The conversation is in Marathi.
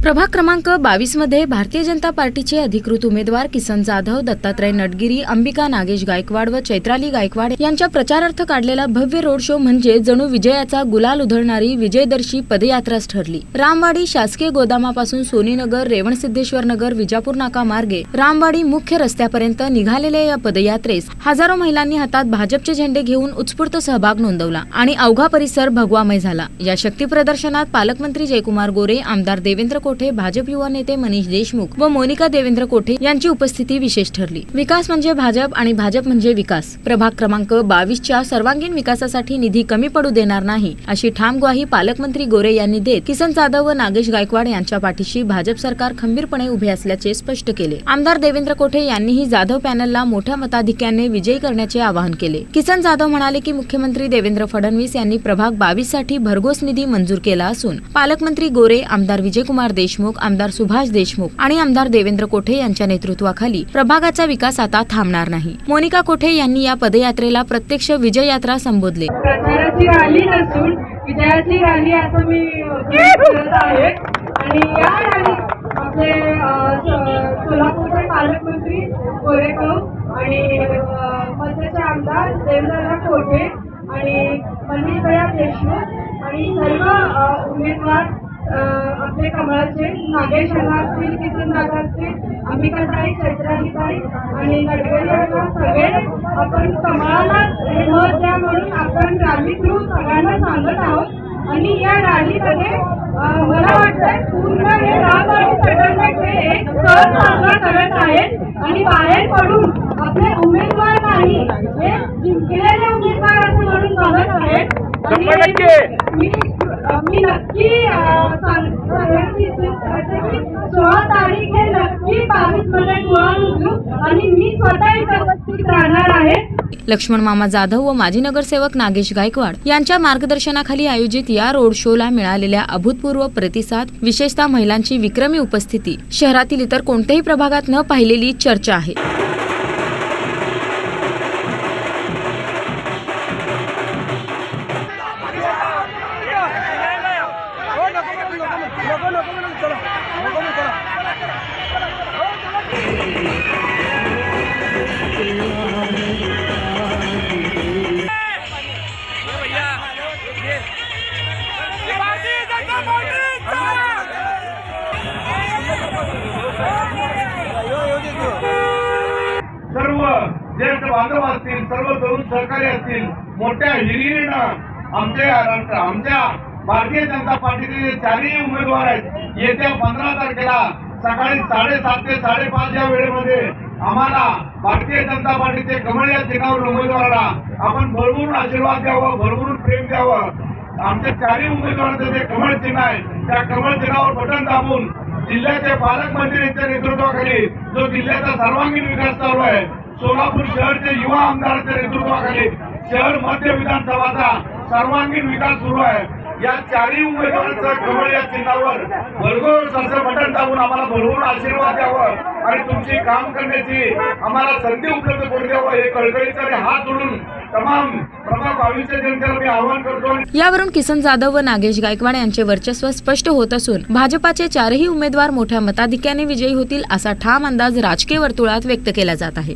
प्रभाग क्रमांक 22 मध्ये भारतीय जनता पार्टीचे अधिकृत उमेदवार किसन जाधव, दत्तात्रय नटगिरी, अंबिका नागेश गायकवाड व चैत्राली गायकवाड यांच्या प्रचारार्थ काढलेला भव्य रोड शो म्हणजे जणू विजयाचा गुलाल उधळणारी विजयदर्शी पदयात्राच ठरली। रामवाडी शासकीय गोदामापासून सोनीनगर, रेवणसिद्धेश्वर नगर, विजापूर नाका मार्गे रामवाडी मुख्य रस्त्यापर्यंत निघालेल्या या पदयात्रेस हजारो महिलांनी हातात भाजपचे झेंडे घेऊन उत्स्फूर्त सहभाग नोंदवला आणि अवघा परिसर भगवामय झाला। या शक्ती प्रदर्शनात पालकमंत्री जयकुमार गोरे, आमदार देवेंद्र कोठे, भाजप युवा नेते मनीष देशमुख व मोनिका देवेंद्र कोठे यांची उपस्थिती विशेष ठरली। विकास म्हणजे भाजप आणि भाजप म्हणजे विकास। प्रभाग क्रमांक 22च्या सर्वांगीण विकासासाठी निधी कमी पडू देणार नाही अशी ठाम ग्वाही पालकमंत्री गोरे यांनी देत किसन जाधव व नागेश गायकवाड यांच्या पाठीशी भाजप सरकार खंबीरपणे उभे असल्याचे स्पष्ट केले। आमदार देवेंद्र कोठे यांनीही जाधव पॅनलला मोठ्या मताधिक्याने विजयी करण्याचे आवाहन केले। किसन जाधव म्हणाले की मुख्यमंत्री देवेंद्र फडणवीस यांनी प्रभाग 22 साठी भरघोस निधी मंजूर केला असून पालकमंत्री गोरे, आमदार विजयकुमार देशमुख, आमदार सुभाष देशमुख आणि आमदार देवेंद्र कोठे यांच्या नेतृत्वाखाली प्रभागाचा विकास आता थांबणार नाही। मोनिका कोठे यांनी या पदयात्रेला प्रत्यक्ष विजय यात्रा संबोधले। प्रचाराची रॅली नसून विजयाची रॅली असं मी करत आहे आणि या रॅलीत आपले सोलापूरचे पालकमंत्री गोरेगाव आणि मध्यचे आमदार देवेंद्र कोठे आणि मनीष देशमुख आणि सर्व उमेदवार आपले कमळाचे नागेश असतील, किसन जाधव असतील, अंबिकाताई, चैत्रालीताई आणि नटगिरी सगळे आपण कमळाला मत द्या म्हणून आपण रॅली थ्रू सगळ्यांना सांगत आहोत। आणि या रॅलीमध्ये मला वाटतं पूर्ण हे रामवाडी संघटनेचे एक सर साजरा करत आहेत आणि बाहेर पडून आपले उमेदवार नाही, हे जिंकलेले उमेदवार असं म्हणून बघत आहेत। मी नक्की 16 तारीख हे नक्की 22 मध्ये गुलाल उधळू आणि मी स्वतः इथे उपस्थित राहणार आहे। लक्ष्मण मामा जाधव व माजी नगरसेवक नागेश गायकवाड यांच्या मार्गदर्शनाखाली आयोजित या रोड शोला मिळालेल्या अभूतपूर्व प्रतिसाद, विशेषतः महिलांची विक्रमी उपस्थिती शहरातील इतर कोणत्याही प्रभागात न पाहिलेली चर्चा आहे। सर्व ज्येष्ठ बांधव असतील, सर्व तरुण सहकारी असतील, मोठ्या हिरिरीनं आमच्या भारतीय जनता पार्टीचे जे चारही उमेदवार आहेत येत्या 15 तारखेला सकाळी 7:30 ते 5:30 या वेळेमध्ये आम्हाला भारतीय जनता पार्टीचे कमळ या चिन्हावर उमेदवाराला आपण भरभरून आशीर्वाद द्यावा, भरभरून प्रेम द्यावं। आमच्या चारही उमेदवारांचं जे कमळ चिन्ह आहे त्या कमळ चिन्हावर बटन दाबून जिल्ह्याचे पालकमंत्री यांच्या नेतृत्वाखाली जो जिल्ह्याचा सर्वांगीण विकास चालू आहे, सोलापूर शहरचे युवा आमदारांच्या नेतृत्वाखाली शहर मध्य विधानसभाचा सर्वांगीण विकास सुरू आहे। या चारही उमेदवारांचं कमळ या चिन्हावर भरघोस असं बटन दाबून आम्हाला भरभरून आशीर्वाद द्यावं आणि तुमची काम करण्याची आम्हाला संधी उपलब्ध करून द्यावं हे कळकळीचा हात जोडून तमाम प्रभाग 22च्या जनतेला मी आवाहन करतो। यावरून किसन जाधव व नागेश गायकवाड यांचे वर्चस्व स्पष्ट होत असून भाजपाचे चारही उमेदवार मोठ्या मताधिक्याने विजयी होतील असा ठाम अंदाज राजकीय वर्तुळात व्यक्त केला जात आहे।